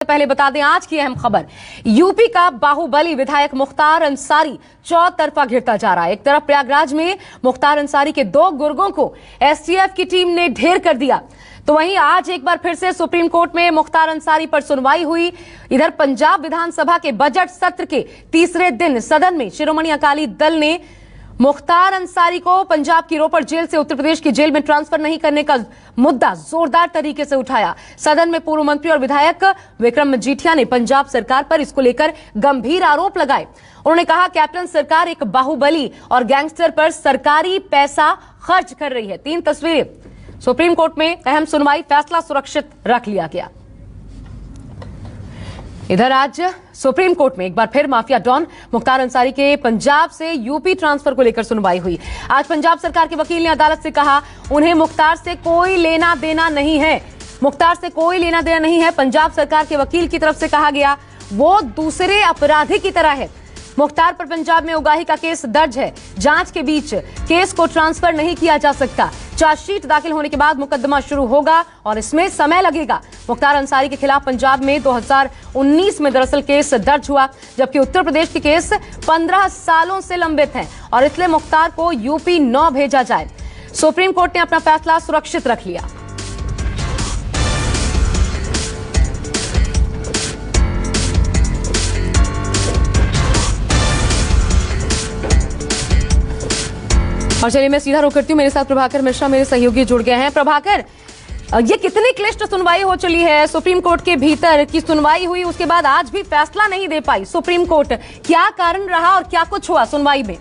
पहले बता दें आज की अहम खबर। यूपी का बाहुबली विधायक मुख्तार अंसारी चौतरफा घिरता जा रहा है। एक तरफ प्रयागराज में मुख्तार अंसारी के 2 गुर्गों को एसटीएफ की टीम ने ढेर कर दिया, तो वहीं आज एक बार फिर से सुप्रीम कोर्ट में मुख्तार अंसारी पर सुनवाई हुई। इधर पंजाब विधानसभा के बजट सत्र के तीसरे दिन सदन में शिरोमणि अकाली दल ने मुख्तार अंसारी को पंजाब की रोपड़ जेल से उत्तर प्रदेश की जेल में ट्रांसफर नहीं करने का मुद्दा जोरदार तरीके से उठाया। सदन में पूर्व मंत्री और विधायक विक्रम मजीठिया ने पंजाब सरकार पर इसको लेकर गंभीर आरोप लगाए। उन्होंने कहा कैप्टन सरकार एक बाहुबली और गैंगस्टर पर सरकारी पैसा खर्च कर रही है। 3 तस्वीरें। सुप्रीम कोर्ट में अहम सुनवाई, फैसला सुरक्षित रख लिया गया। इधर आज सुप्रीम कोर्ट में एक बार फिर माफिया डॉन मुख्तार अंसारी के पंजाब से यूपी ट्रांसफर को लेकर सुनवाई हुई। आज पंजाब सरकार के वकील ने अदालत से कहा उन्हें मुख्तार से कोई लेना देना नहीं है। मुख्तार से कोई लेना देना नहीं है। पंजाब सरकार के वकील की तरफ से कहा गया वो दूसरे अपराधी की तरह है। मुख्तार पर पंजाब में उगाही का केस दर्ज है। जांच के बीच केस को ट्रांसफर नहीं किया जा सकता। चार्जशीट दाखिल होने के बाद मुकदमा शुरू होगा और इसमें समय लगेगा। मुख्तार अंसारी के खिलाफ पंजाब में 2019 में दरअसल केस दर्ज हुआ, जबकि उत्तर प्रदेश के केस 15 सालों से लंबित हैं और इसलिए मुख्तार को यूपी 9 भेजा जाए। सुप्रीम कोर्ट ने अपना फैसला सुरक्षित रख लिया। और चलिए मैं सीधा रुख करती हूँ, मेरे साथ प्रभाकर मिश्रा मेरे सहयोगी जुड़ गए हैं। प्रभाकर, ये कितनी क्लिष्ट सुनवाई हो चली है? सुप्रीम कोर्ट के भीतर की सुनवाई हुई, उसके बाद आज भी फैसला नहीं दे पाई सुप्रीम कोर्ट। क्या कारण रहा और क्या कुछ हुआ सुनवाई में?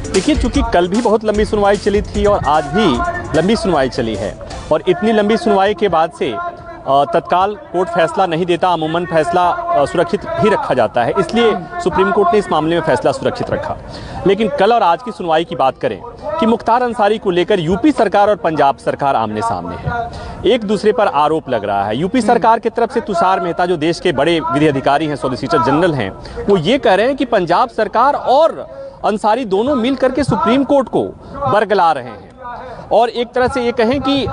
देखिए, चूंकि कल भी बहुत लंबी सुनवाई चली थी और आज भी लंबी सुनवाई चली है और इतनी लंबी सुनवाई के बाद से तत्काल कोर्ट फैसला नहीं देता। अमूमन फैसला सुरक्षित ही रखा जाता है, इसलिए सुप्रीम कोर्ट ने इस मामले में फैसला सुरक्षित रखा। लेकिन कल और आज की सुनवाई की बात करें कि मुख्तार अंसारी को लेकर यूपी सरकार और पंजाब सरकार आमने सामने है। एक दूसरे पर आरोप लग रहा है। यूपी सरकार की तरफ से तुषार मेहता, जो देश के बड़े विधि अधिकारी हैं, सॉलिसिटर जनरल हैं, वो ये कह रहे हैं कि पंजाब सरकार और अंसारी दोनों मिल करके सुप्रीम कोर्ट को बरगला रहे हैं और एक तरह से ये कहें कि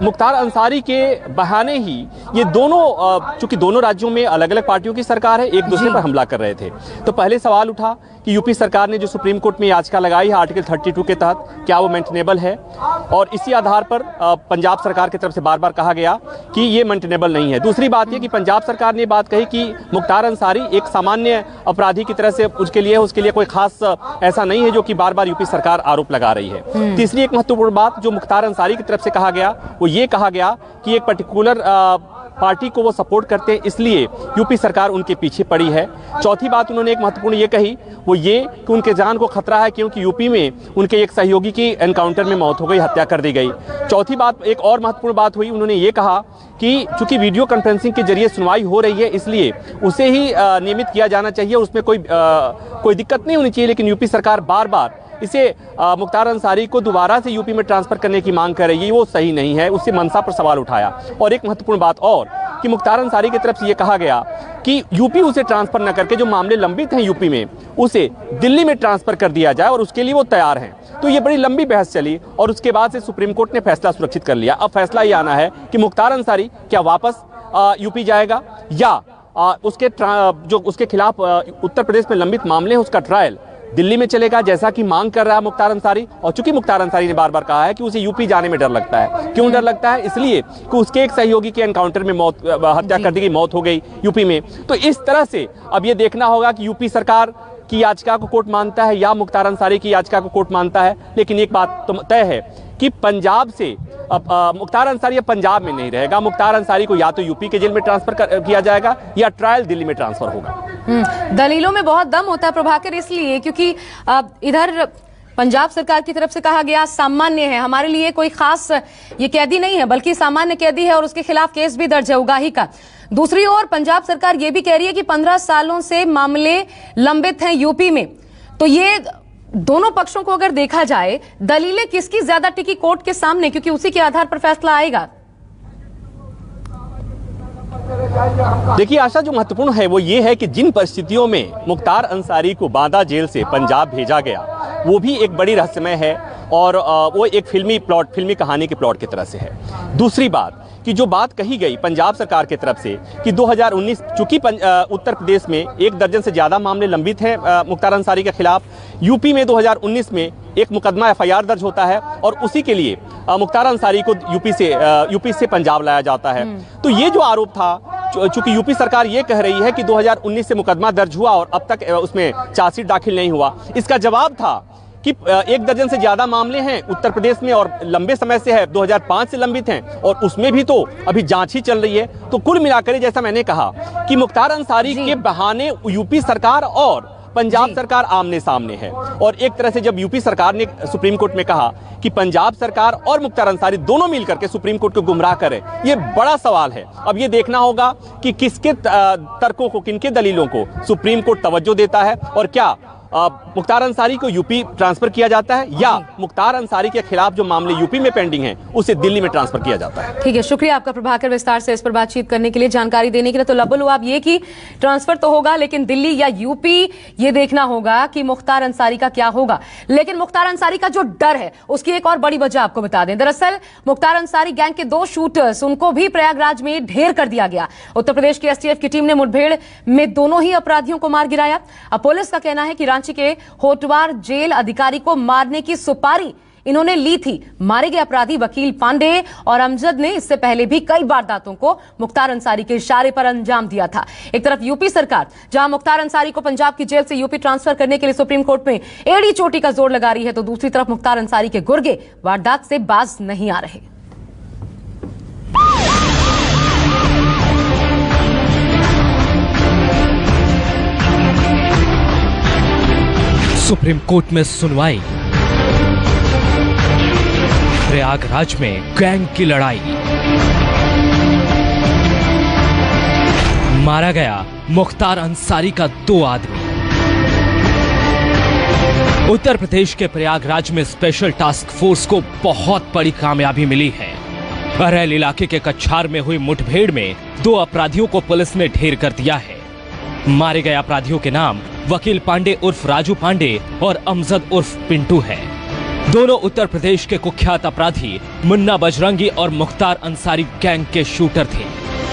मुख्तार अंसारी के बहाने ही ये दोनों, चूंकि दोनों राज्यों में अलग अलग पार्टियों की सरकार है, एक दूसरे पर हमला कर रहे थे। तो पहले सवाल उठा कि यूपी सरकार ने जो सुप्रीम कोर्ट में याचिका लगाई है आर्टिकल 32 के तहत, क्या वो मेंटेनेबल है? और इसी आधार पर पंजाब सरकार की तरफ से बार बार कहा गया कि ये मेंटेनेबल नहीं है। दूसरी बात ये कि पंजाब सरकार ने बात कही कि मुख्तार अंसारी एक सामान्य अपराधी की तरह से उसके लिए कोई खास ऐसा नहीं है जो कि बार बार यूपी सरकार आरोप लगा रही है। तीसरी एक महत्वपूर्ण बात जो मुख्तार अंसारी की तरफ से कहा गया वो ये कहा गया कि एक पर्टिकुलर पार्टी को वो सपोर्ट करते हैं, इसलिए यूपी सरकार उनके पीछे पड़ी है। चौथी बात उन्होंने एक महत्वपूर्ण ये कही, वो ये कि उनके जान को खतरा है क्योंकि यूपी में उनके एक सहयोगी की एनकाउंटर में मौत हो गई, हत्या कर दी गई। चौथी बात, एक और महत्वपूर्ण बात हुई, उन्होंने ये कहा कि चूंकि वीडियो कॉन्फ्रेंसिंग के जरिए सुनवाई हो रही है, इसलिए उसे ही नियमित किया जाना चाहिए, उसमें कोई दिक्कत नहीं होनी चाहिए। लेकिन यूपी सरकार बार बार इसे मुख्तार अंसारी को दोबारा से यूपी में ट्रांसफर करने की मांग कर रही है, वो सही नहीं है। उससे मंशा पर सवाल उठाया। और एक महत्वपूर्ण बात और कि मुख्तार अंसारी की तरफ से ये कहा गया कि यूपी उसे ट्रांसफर न करके जो मामले लंबित हैं यूपी में उसे दिल्ली में ट्रांसफर कर दिया जाए और उसके लिए वो तैयार हैं। तो ये बड़ी लंबी बहस चली और उसके बाद से सुप्रीम कोर्ट ने फैसला सुरक्षित कर लिया। अब फैसला ये आना है कि मुख्तार अंसारी क्या वापस यूपी जाएगा या उसके खिलाफ उत्तर प्रदेश में लंबित मामले हैं उसका ट्रायल दिल्ली में चलेगा, जैसा कि मांग कर रहा है मुख्तार अंसारी। और चूंकि मुख्तार अंसारी ने बार बार कहा है कि उसे यूपी जाने में डर लगता है। क्यों डर लगता है? इसलिए कि उसके एक सहयोगी के एनकाउंटर में हत्या कर दी गई, मौत हो गई यूपी में। तो इस तरह से अब ये देखना होगा कि यूपी सरकार की याचिका को कोर्ट मानता है या मुख्तार अंसारी की याचिका को कोर्ट मानता है। लेकिन एक बात तो तय है कि पंजाब से मुख्तार अंसारी अब पंजाब में नहीं रहेगा। मुख्तार अंसारी को या तो यूपी के जेल में ट्रांसफर किया जाएगा या ट्रायल दिल्ली में ट्रांसफर होगा। दलीलों में बहुत दम होता है प्रभाकर, इसलिए क्योंकि इधर पंजाब सरकार की तरफ से कहा गया सामान्य है, हमारे लिए कोई खास ये कैदी नहीं है बल्कि सामान्य कैदी है और उसके खिलाफ केस भी दर्ज है उगाही का। दूसरी ओर पंजाब सरकार ये भी कह रही है कि 15 सालों से मामले लंबित हैं यूपी में। तो ये दोनों पक्षों को अगर देखा जाए, दलीलें किसकी ज्यादा टिकी कोर्ट के सामने, क्योंकि उसी के आधार पर फैसला आएगा। देखिए आशा, जो महत्वपूर्ण है वो ये है कि जिन परिस्थितियों में मुख्तार अंसारी को बांदा जेल से पंजाब भेजा गया वो भी एक बड़ी रहस्यमय है और वो एक फिल्मी कहानी के प्लॉट की तरह से है। दूसरी बात कि जो बात कही गई पंजाब सरकार की तरफ से कि 2019 चूंकि उत्तर प्रदेश में 1 दर्जन से ज़्यादा मामले लंबित हैं मुख्तार अंसारी के खिलाफ, यूपी में 2019 में एक मुकदमा FIR दर्ज होता है और उसी के लिए मुख्तार अंसारी को यूपी से पंजाब लाया जाता है। तो ये जो आरोप था, चूंकि यूपी सरकार ये कह रही है कि 2019 से मुकदमा दर्ज हुआ और अब तक उसमें चार्जशीट दाखिल नहीं हुआ, इसका जवाब था कि 1 दर्जन से ज्यादा मामले हैं उत्तर प्रदेश में और लंबे समय से है, 2005 से लंबित हैं और उसमें भी तो अभी जांच ही चल रही है। तो कुल मिलाकर जैसा मैंने कहा कि मुख्तार अंसारी के बहाने यूपी सरकार और पंजाब सरकार आमने सामने है। और एक तरह से जब यूपी सरकार ने सुप्रीम कोर्ट में कहा कि पंजाब सरकार और मुख्तार अंसारी दोनों मिलकर के सुप्रीम कोर्ट को गुमराह करें, ये बड़ा सवाल है। अब ये देखना होगा कि किसके तर्कों को, किनके दलीलों को सुप्रीम कोर्ट तवज्जो देता है और क्या मुख्तार अंसारी को यूपी ट्रांसफर किया जाता है या मुख्तार अंसारी के खिलाफ जो मामले यूपी में पेंडिंग हैं उसे दिल्ली में ट्रांसफर किया जाता है। ठीक है, शुक्रिया आपका प्रभाकर, विस्तार से इस पर बातचीत करने के लिए, जानकारी देने के लिए। तो लब्बुल आप ये कि ट्रांसफर तो होगा लेकिन दिल्ली या यूपी, ये देखना होगा कि मुख्तार अंसारी का क्या होगा। लेकिन मुख्तार अंसारी का जो डर है उसकी एक और बड़ी वजह आपको बता दें। दरअसल मुख्तार अंसारी गैंग के 2 शूटर्स, उनको भी प्रयागराज में ढेर कर दिया गया। उत्तर प्रदेश की STF की टीम ने मुठभेड़ में दोनों ही अपराधियों को मार गिराया। अब पुलिस का कहना है कि रांची के होटवार जेल अधिकारी को मारने की सुपारी इन्होंने ली थी। मारे गए अपराधी वकील पांडे और अमजद ने इससे पहले भी कई वारदातों को मुख्तार अंसारी के इशारे पर अंजाम दिया था। एक तरफ यूपी सरकार जहां मुख्तार अंसारी को पंजाब की जेल से यूपी ट्रांसफर करने के लिए सुप्रीम कोर्ट में एड़ी चोटी का जोर लगा रही है, तो दूसरी तरफ मुख्तार अंसारी के गुर्गे वारदात से बाज नहीं आ रहे। सुप्रीम कोर्ट में सुनवाई, प्रयागराज में गैंग की लड़ाई, मारा गया मुख्तार अंसारी का 2 आदमी। उत्तर प्रदेश के प्रयागराज में स्पेशल टास्क फोर्स को बहुत बड़ी कामयाबी मिली है। बहरैल इलाके के कछार में हुई मुठभेड़ में 2 अपराधियों को पुलिस ने ढेर कर दिया है। मारे गए अपराधियों के नाम वकील पांडे उर्फ राजू पांडे और अमजद उर्फ पिंटू है। दोनों उत्तर प्रदेश के कुख्यात अपराधी मुन्ना बजरंगी और मुख्तार अंसारी गैंग के शूटर थे।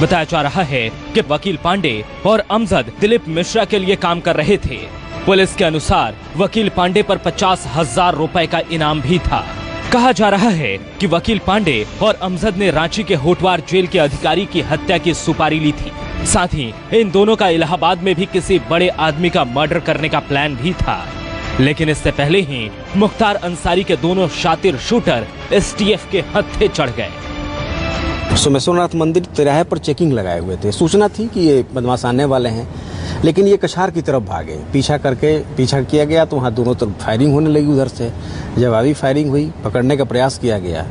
बताया जा रहा है कि वकील पांडे और अमजद दिलीप मिश्रा के लिए काम कर रहे थे। पुलिस के अनुसार वकील पांडे पर 50,000 रुपए का इनाम भी था। कहा जा रहा है कि वकील पांडे और अमजद ने रांची के होटवार जेल के अधिकारी की हत्या की सुपारी ली थी। साथ ही इन दोनों का इलाहाबाद में भी किसी बड़े आदमी का मर्डर करने का प्लान भी था। लेकिन इससे पहले ही मुख्तार अंसारी के दोनों शातिर शूटर STF के हत्थे चढ़ गए। सोमेश्वरनाथ मंदिर तिराहे पर चेकिंग लगाए हुए थे। सूचना थी कि ये बदमाश आने वाले हैं, लेकिन ये कछार की तरफ भागे। पीछा किया गया तो वहाँ दोनों तरफ फायरिंग होने लगी। उधर से जवाबी फायरिंग हुई, पकड़ने का प्रयास किया गया,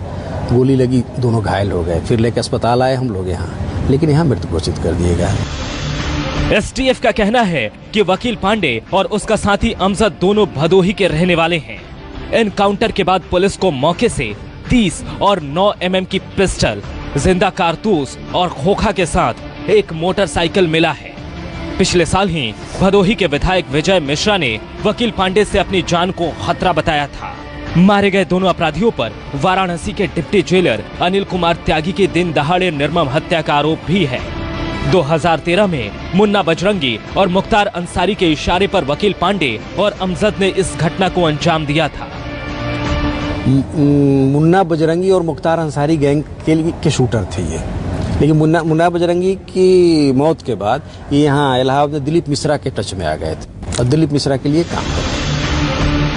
गोली लगी, दोनों घायल हो गए। फिर लेकर अस्पताल आए हम लोग यहाँ, लेकिन यहाँ मृत घोषित कर दिए गए। STF का कहना है कि वकील पांडे और उसका साथी अमजद दोनों भदोही के रहने वाले हैं। एनकाउंटर के बाद पुलिस को मौके से 30 और 9 mm की पिस्टल, जिंदा कारतूस और खोखा के साथ एक मोटरसाइकिल मिला है। पिछले साल ही भदोही के विधायक विजय मिश्रा ने वकील पांडे से अपनी जान को खतरा बताया था। मारे गए दोनों अपराधियों पर वाराणसी के डिप्टी जेलर अनिल कुमार त्यागी की दिन दहाड़े निर्मम हत्या का आरोप भी है। 2013 में मुन्ना बजरंगी और मुख्तार अंसारी के इशारे पर वकील पांडे और अमजद ने इस घटना को अंजाम दिया था। मुन्ना बजरंगी और मुख्तार अंसारी गैंग के शूटर थे ये, लेकिन मुन्ना बजरंगी की मौत के बाद ये यहाँ इलाहाबाद में दिलीप मिश्रा के टच में आ गए थे और दिलीप मिश्रा के लिए काम करते।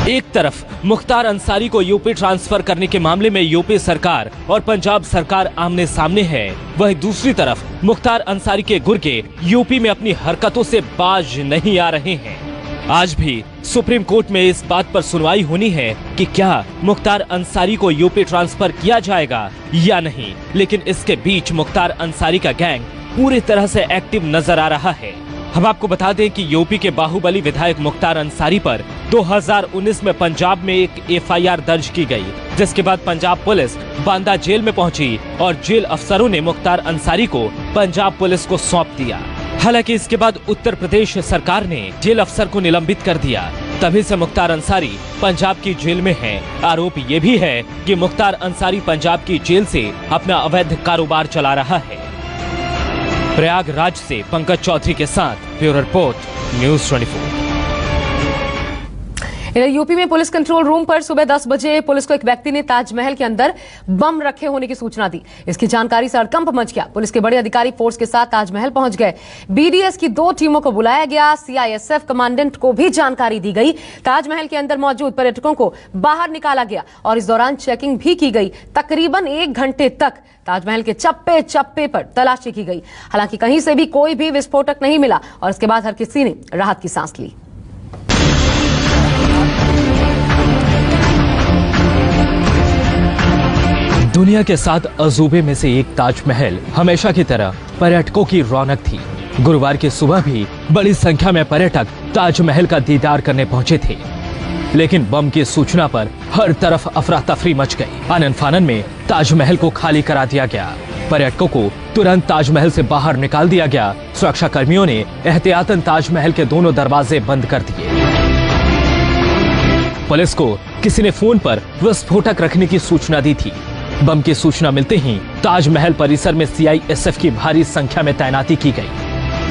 एक तरफ मुख्तार अंसारी को यूपी ट्रांसफर करने के मामले में यूपी सरकार और पंजाब सरकार आमने सामने है, वहीं दूसरी तरफ मुख्तार अंसारी के गुर्गे यूपी में अपनी हरकतों से बाज नहीं आ रहे हैं। आज भी सुप्रीम कोर्ट में इस बात पर सुनवाई होनी है कि क्या मुख्तार अंसारी को यूपी ट्रांसफर किया जाएगा या नहीं, लेकिन इसके बीच मुख्तार अंसारी का गैंग पूरी तरह से एक्टिव नजर आ रहा है। हम आपको बता दें कि यूपी के बाहुबली विधायक मुख्तार अंसारी पर 2019 में पंजाब में एक FIR दर्ज की गई, जिसके बाद पंजाब पुलिस बांदा जेल में पहुंची और जेल अफसरों ने मुख्तार अंसारी को पंजाब पुलिस को सौंप दिया। हालांकि इसके बाद उत्तर प्रदेश सरकार ने जेल अफसर को निलंबित कर दिया। तभी से मुख्तार अंसारी पंजाब की जेल में है। आरोप ये भी है कि मुख्तार अंसारी पंजाब की जेल से अपना अवैध कारोबार चला रहा है। प्रयागराज से पंकज चौधरी के साथ ब्यूरो रिपोर्ट न्यूज़ 24। यूपी में पुलिस कंट्रोल रूम पर सुबह 10 बजे पुलिस को एक व्यक्ति ने ताजमहल के अंदर बम रखे होने की सूचना दी। इसकी जानकारी से हड़कंप मच गया। पुलिस के बड़े अधिकारी फोर्स के साथ ताजमहल पहुंच गए। बीडीएस की 2 टीमों को बुलाया गया। सीआईएसएफ कमांडेंट को भी जानकारी दी गई। ताजमहल के अंदर मौजूद पर्यटकों को बाहर निकाला गया और इस दौरान चेकिंग भी की गई। तकरीबन 1 घंटे तक ताजमहल के चप्पे चप्पे पर तलाशी की गई। हालांकि कहीं से भी कोई भी विस्फोटक नहीं मिला और इसके बाद हर किसी ने राहत की सांस ली। दुनिया के 7 अजूबे में से एक ताजमहल हमेशा की तरह पर्यटकों की रौनक थी। गुरुवार की सुबह भी बड़ी संख्या में पर्यटक ताजमहल का दीदार करने पहुंचे थे, लेकिन बम की सूचना पर हर तरफ अफरा तफरी मच गई। आनन फानन में ताजमहल को खाली करा दिया गया। पर्यटकों को तुरंत ताजमहल से बाहर निकाल दिया गया। सुरक्षा कर्मियों ने एहतियातन ताजमहल के दोनों दरवाजे बंद कर दिए। पुलिस को किसी ने फोन पर विस्फोटक रखने की सूचना दी थी। बम की सूचना मिलते ही ताजमहल परिसर में सीआईएसएफ की भारी संख्या में तैनाती की गई।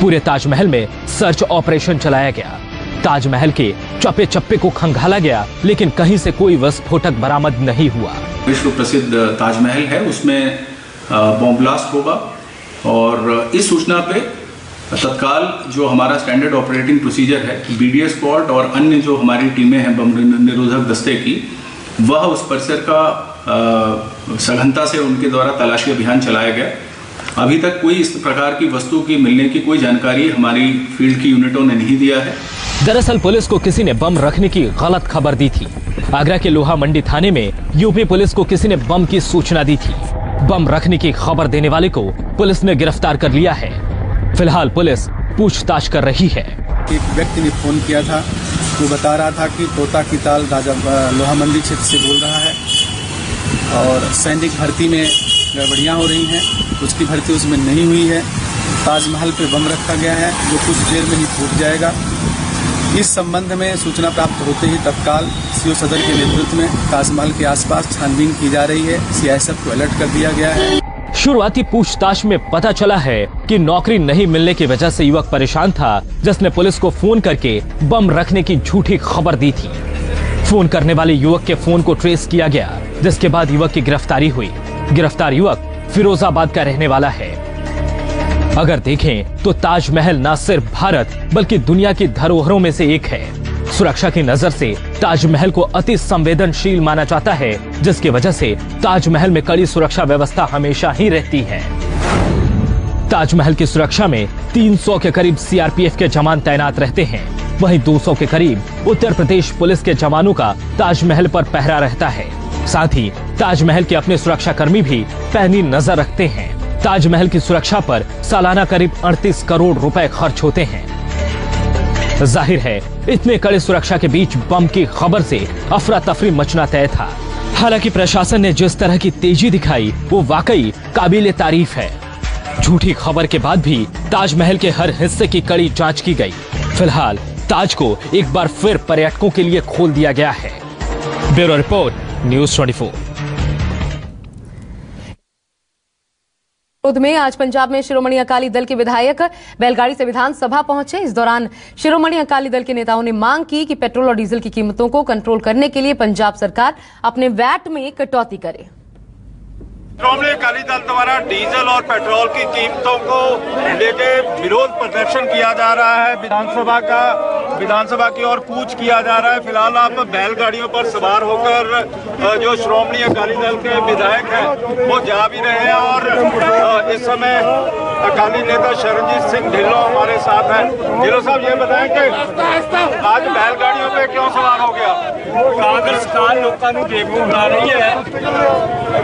पूरे ताजमहल में सर्च ऑपरेशन चलाया गया। ताजमहल के चप्पे चप्पे को खंगाला गया, लेकिन कहीं से कोई विस्फोटक बरामद नहीं हुआ। विश्व प्रसिद्ध ताजमहल है, उसमें बॉम्ब ब्लास्ट होगा और इस सूचना पे तत्काल जो हमारा स्टैंडर्ड ऑपरेटिंग प्रोसीजर है, बीडीएस स्क्वाड और अन्य जो हमारी टीमें हैं बम निरोधक दस्ते की, वह उस परिसर का सघनता से उनके द्वारा तलाशी अभियान चलाया गया। अभी तक कोई इस प्रकार की वस्तु की मिलने की कोई जानकारी हमारी फील्ड की यूनिटों ने नहीं दिया है। दरअसल पुलिस को किसी ने बम रखने की गलत खबर दी थी। आगरा के लोहा मंडी थाने में यूपी पुलिस को किसी ने बम की सूचना दी थी। बम रखने की खबर देने वाले को पुलिस ने गिरफ्तार कर लिया है। फिलहाल पुलिस पूछताछ कर रही है। एक व्यक्ति ने फोन किया था, वो बता रहा था कि तोता की ताल राजा लोहा मंडी क्षेत्र से बोल रहा है और सैनिक भर्ती में गड़बड़ियाँ हो रही हैं। उसकी भर्ती उसमें नहीं हुई है। ताजमहल पे बम रखा गया है जो कुछ देर में ही फूट जाएगा। इस संबंध में सूचना प्राप्त होते ही तत्काल सीओ सदर के नेतृत्व में ताजमहल के आसपास छानबीन की जा रही है। सीआईएसएफ को अलर्ट कर दिया गया है। शुरुआती पूछताछ में पता चला है कि नौकरी नहीं मिलने की वजह से युवक परेशान था, जिसने पुलिस को फोन करके बम रखने की झूठी खबर दी थी। फोन करने वाले युवक के फोन को ट्रेस किया गया, जिसके बाद युवक की गिरफ्तारी हुई। गिरफ्तार युवक फिरोजाबाद का रहने वाला है। अगर देखें तो ताजमहल न सिर्फ भारत बल्कि दुनिया की धरोहरों में से एक है। सुरक्षा की नजर से ताजमहल को अति संवेदनशील माना जाता है, जिसकी वजह से ताजमहल में कड़ी सुरक्षा व्यवस्था हमेशा ही रहती है। ताजमहल की सुरक्षा में 300 के करीब सीआरपीएफ के जवान तैनात रहते हैं। वहीं 200 के करीब उत्तर प्रदेश पुलिस के जवानों का ताजमहल पर पहरा रहता है। साथ ही ताजमहल के अपने सुरक्षा कर्मी भी पैनी नजर रखते हैं। ताजमहल की सुरक्षा पर सालाना करीब 38 करोड़ रुपए खर्च होते हैं। जाहिर है इतने कड़े सुरक्षा के बीच बम की खबर से अफरा तफरी मचना तय था। हालांकि प्रशासन ने जिस तरह की तेजी दिखाई वो वाकई काबिले तारीफ है। झूठी खबर के बाद भी ताजमहल के हर हिस्से की कड़ी जांच की गई। फिलहाल ताज को एक बार फिर पर्यटकों के लिए खोल दिया गया है। Bureau report news 24। में आज पंजाब में शिरोमणि अकाली दल के विधायक बैलगाड़ी से विधानसभा पहुंचे। इस दौरान शिरोमणि अकाली दल के नेताओं ने मांग की कि पेट्रोल और डीजल की कीमतों को कंट्रोल करने के लिए पंजाब सरकार अपने वैट में कटौती करे। शिरोमणि अकाली दल द्वारा डीजल और पेट्रोल की कीमतों को लेके विरोध प्रदर्शन किया जा रहा है। विधानसभा की ओर कूच किया जा रहा है। फिलहाल आप बैलगाड़ियों पर सवार होकर जो शिरोमणि अकाली दल के विधायक हैं वो जा भी रहे हैं और इस समय अकाली नेता शरणजीत सिंह ढिल्लों हमारे साथ हैं। ढिल्लों साहब ये बताएं कि आज बैलगाड़ियों पे क्यों सवार हो गया? ਕਾਂਗਰਸ ਸਰਕਾਰ ਲੋਕਾਂ ਨੂੰ ਬੇਵਕੂਫ ਬਣਾ ਰਹੀ ਹੈ।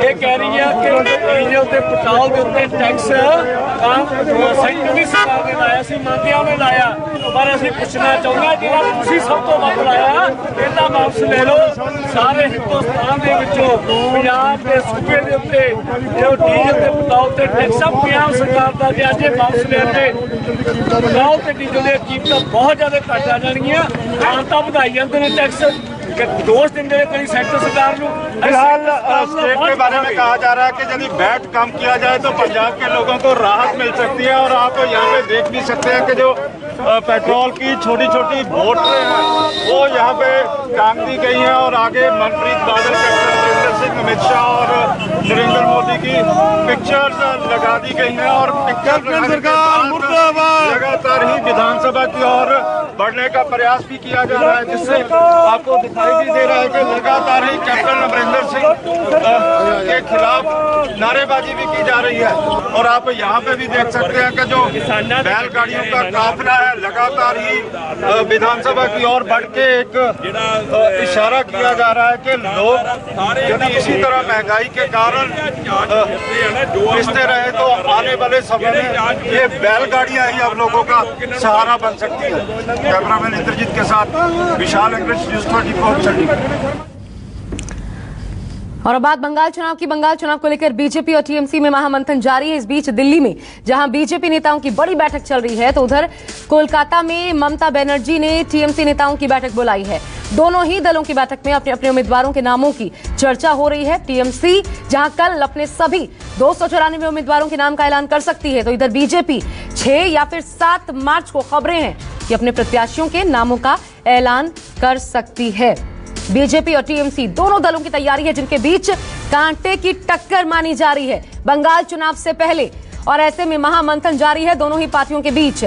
ਇਹ ਕਹਿ ਰਹੀ ਹੈ ਕਿ ਡੀਜ਼ਲ ਤੇ ਪੈਟਰੋਲ ਦੇ ਉੱਤੇ ਟੈਕਸ ਸੈਂਟਰ ਦੀ ਸਰਕਾਰ ਨੇ ਲਾਇਆ ਸੀ, ਮੰਤਰੀਆਂ ਨੇ ਲਾਇਆ, ਪਰ ਅਸੀਂ ਪੁੱਛਣਾ ਚਾਹੁੰਦੇ ਹਾਂ ਜਿਹੜਾ ਤੁਸੀਂ ਸਭ ਤੋਂ ਵੱਧ ਲਾਇਆ ਇਹਦਾ ਵਾਪਸ ਲੈ ਲਓ। ਸਾਰੇ ਹਿੰਦੁਸਤਾਨ ਦੇ ਵਿੱਚੋਂ ਪੰਜਾਬ ਦੇ ਸੂਬੇ ਦੇ ਉੱਤੇ ਜੋ ਡੀਜ਼ਲ ਤੇ ਪੈਟਰੋਲ ਤੇ ਟੈਕਸ ਪੰਜਾਬ ਸਰਕਾਰ ਦਾ ਜੇ ਅੱਜ ਵਾਪਸ ਲੈਂਦੇ ਪੈਟਰੋਲ ਤੇ ਡੀਜ਼ਲ ਦੀਆਂ ਕੀਮਤਾਂ ਬਹੁਤ ਜ਼ਿਆਦਾ ਘੱਟ ਆ ਜਾਣਗੀਆਂ। ਆਮ ਤਾਂ ਵਧਾਈ ਜਾਂਦੇ ਨੇ टैक्स, दोष देंगे कहीं सेंटर सरकार को। फिलहाल स्टेट के बारे में कहा जा रहा है कि यदि वैट कम किया जाए तो पंजाब के लोगों को राहत मिल सकती है। और आप यहाँ पे देख भी सकते हैं कि जो पेट्रोल की छोटी छोटी बोतलें हैं वो यहाँ पे टांग दी गई हैं और आगे मनप्रीत बादल, कैप्टन अमरिंदर सिंह, अमित शाह और नरेंद्र मोदी की पिक्चर्स लगा दी गई हैं। और पिक्चर लगातार ही विधानसभा की ओर बढ़ने का प्रयास भी किया जा रहा है, जिससे आपको दिखाई भी दे रहा है कि लगातार ही कैप्टन अमरिंदर सिंह के खिलाफ नारेबाजी भी की जा रही है। और आप यहाँ पे भी देख सकते हैं कि जो बैलगाड़ियों का काफिला है लगातार ही विधानसभा की ओर बढ़ के एक इशारा किया जा रहा है कि लोग यदि इसी तरह महंगाई के कारण पिसते रहे तो आने वाले समय में ये बैलगाड़ियां ही अब लोगों का सहारा बन सकती है। कैमरामैन इंद्रजीत के साथ विशाल इंग्लिश न्यूज़ 24 चंडीगढ़। और अब बात बंगाल चुनाव की। बंगाल चुनाव को लेकर बीजेपी और टीएमसी में महामंथन जारी है। इस बीच दिल्ली में जहां बीजेपी नेताओं की बड़ी बैठक चल रही है, तो उधर कोलकाता में ममता बनर्जी ने टीएमसी नेताओं की बैठक बुलाई है। दोनों ही दलों की बैठक में अपने अपने उम्मीदवारों के नामों की चर्चा हो रही है। टीएमसी जहां कल अपने सभी 294 उम्मीदवारों के नाम का ऐलान कर सकती है, तो इधर बीजेपी 6 या फिर 7 मार्च को खबरें हैं कि अपने प्रत्याशियों के नामों का ऐलान कर सकती है। बीजेपी और टीएमसी दोनों दलों की तैयारी है, जिनके बीच कांटे की टक्कर मानी जा रही है बंगाल चुनाव से पहले। और ऐसे में महामंथन जारी है दोनों ही पार्टियों के बीच।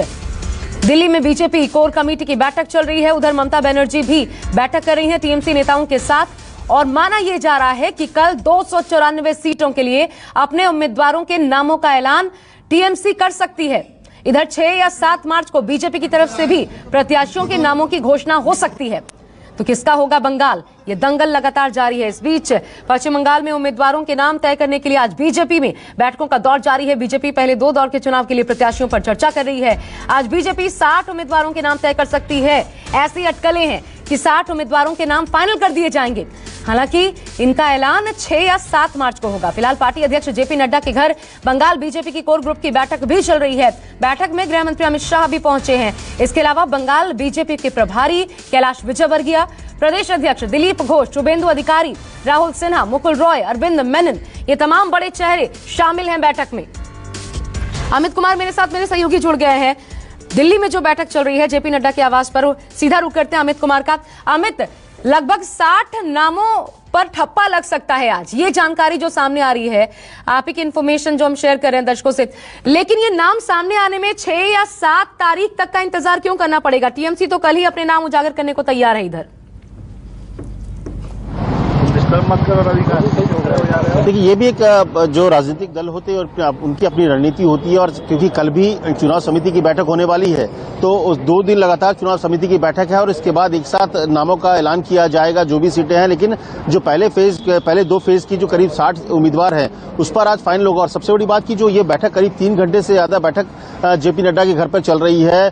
दिल्ली में बीजेपी कोर कमेटी की बैठक चल रही है, उधर ममता बनर्जी भी बैठक कर रही हैं टीएमसी नेताओं के साथ। और माना यह जा रहा है कि कल 294 सीटों के लिए अपने उम्मीदवारों के नामों का ऐलान टीएमसी कर सकती है। इधर 6 या 7 मार्च को बीजेपी की तरफ से भी प्रत्याशियों के नामों की घोषणा हो सकती है। तो किसका होगा बंगाल, ये दंगल लगातार जारी है। इस बीच पश्चिम बंगाल में उम्मीदवारों के नाम तय करने के लिए आज बीजेपी में बैठकों का दौर जारी है। बीजेपी पहले 2 दौर के चुनाव के लिए प्रत्याशियों पर चर्चा कर रही है। आज बीजेपी 60 उम्मीदवारों के नाम तय कर सकती है। ऐसी अटकलें हैं कि 60 उम्मीदवारों के नाम फाइनल कर दिए जाएंगे। हालांकि इनका ऐलान 6 या 7 मार्च को होगा। फिलहाल पार्टी अध्यक्ष जेपी नड्डा के घर बंगाल बीजेपी की कोर ग्रुप की बैठक भी चल रही है। बैठक में गृह मंत्री अमित शाह भी पहुंचे हैं। इसके अलावा बंगाल बीजेपी के प्रभारी कैलाश विजयवर्गीय, प्रदेश अध्यक्ष दिलीप घोष, शुभेंदु अधिकारी, राहुल सिन्हा, मुकुल रॉय, अरविंद मेनन, ये तमाम बड़े चेहरे शामिल हैं बैठक में। अमित कुमार मेरे साथ मेरे सहयोगी जुड़ गए हैं। दिल्ली में जो बैठक चल रही है जेपी नड्डा के आवास पर, सीधा रुख करते हैं अमित कुमार का। अमित, लगभग 60 नामों पर ठप्पा लग सकता है आज, ये जानकारी जो सामने आ रही है, आप ही की इन्फॉर्मेशन जो हम शेयर कर रहे हैं दर्शकों से। लेकिन ये नाम सामने आने में 6 या 7 तारीख तक का इंतजार क्यों करना पड़ेगा? टीएमसी तो कल ही अपने नाम उजागर करने को तैयार है। इधर देखिए, ये भी एक जो राजनीतिक दल होते हैं और उनकी अपनी रणनीति होती है। और क्योंकि कल भी चुनाव समिति की बैठक होने वाली है, तो उस 2 दिन लगातार चुनाव समिति की बैठक है और इसके बाद एक साथ नामों का ऐलान किया जाएगा जो भी सीटें हैं। लेकिन जो पहले 2 फेज की जो करीब 60 उम्मीदवार हैं उस पर आज फाइनल होगा। और सबसे बड़ी बात की जो ये बैठक करीब 3 घंटे से ज्यादा बैठक जेपी नड्डा के घर पर चल रही है।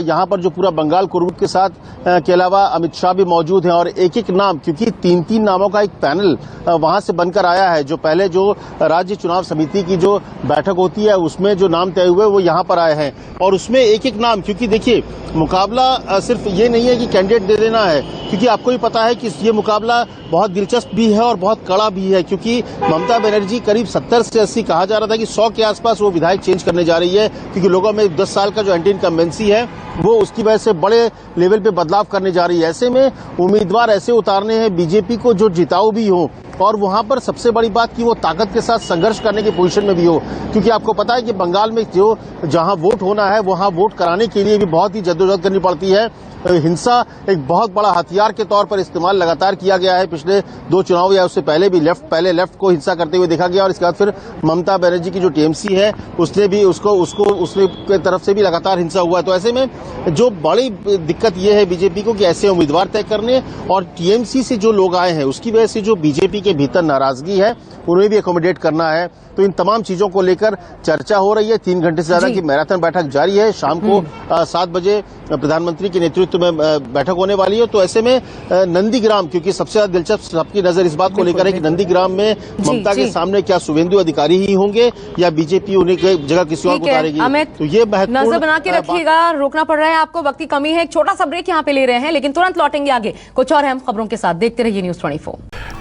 यहाँ पर जो पूरा बंगाल कोर के साथ के अलावा अमित शाह भी मौजूद हैं और एक एक नाम, क्योंकि 3-3 नामों का एक पैनल वहां से बनकर आया है। जो पहले जो राज्य चुनाव समिति की जो बैठक होती है उसमें जो नाम तय हुए वो यहाँ पर आए हैं और उसमें एक एक नाम, क्योंकि देखिए मुकाबला सिर्फ ये नहीं है कि कैंडिडेट दे देना है, क्योंकि आपको भी पता है कि ये मुकाबला बहुत दिलचस्प भी है और बहुत कड़ा भी है। क्योंकि ममता बनर्जी करीब 70 से 80, कहा जा रहा था कि 100 के आसपास वो विधायक चेंज करने जा रही है, क्योंकि लोगों में 10 साल का जो एंटी इनकम्बेंसी है वो उसकी वजह से बड़े लेवल पे बदलाव करने जा रही है। ऐसे में उम्मीदवार ऐसे उतारने हैं बीजेपी को जो जिताऊ भी हो और वहां पर सबसे बड़ी बात कि वो ताकत के साथ संघर्ष करने की पोजीशन में भी हो, क्योंकि आपको पता है कि बंगाल में जो जहां वोट होना है वहां वोट कराने के लिए भी बहुत ही जद्दोजहद करनी पड़ती है। हिंसा एक बहुत बड़ा हथियार के तौर पर इस्तेमाल लगातार किया गया है। पिछले 2 चुनाव या उससे पहले भी पहले लेफ्ट को हिंसा करते हुए देखा गया और इसके बाद फिर ममता बनर्जी की जो टीएमसी है उसने भी उसके तरफ से भी लगातार हिंसा हुआ है। तो ऐसे में जो बड़ी दिक्कत यह है बीजेपी को कि ऐसे उम्मीदवार तय करने और टीएमसी से जो लोग आए हैं उसकी वजह से जो बीजेपी के भीतर नाराजगी है उन्हें भी एकोमोडेट करना है। तो इन तमाम चीजों को लेकर चर्चा हो रही है। 3 घंटे से ज्यादा की मैराथन बैठक जारी है। शाम को 7 बजे प्रधानमंत्री के नेतृत्व में बैठक होने वाली है। तो ऐसे में नंदीग्राम, क्योंकि सबसे ज्यादा दिलचस्प सबकी नजर इस बात को लेकर है कि नंदीग्राम में ममता के सामने क्या शुभेंदु अधिकारी ही होंगे या बीजेपी उन्हें जगह किसी और को उतारेगी। तो ये नजर बना के रखिएगा, रोकना पड़ रहा है आपको, वक्त की कमी है। एक छोटा सा ब्रेक यहाँ पे ले रहे हैं, लेकिन तुरंत लौटेंगे आगे कुछ और अहम खबरों के साथ। देखते रहिए न्यूज़ 24।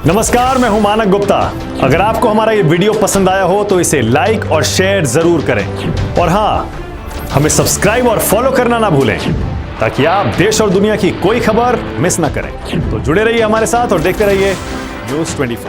नमस्कार, मैं हूं मानक गुप्ता। अगर आपको हमारा ये वीडियो पसंद आया हो तो इसे लाइक और शेयर जरूर करें और हाँ, हमें सब्सक्राइब और फॉलो करना ना भूलें ताकि आप देश और दुनिया की कोई खबर मिस ना करें। तो जुड़े रहिए हमारे साथ और देखते रहिए न्यूज़ 24।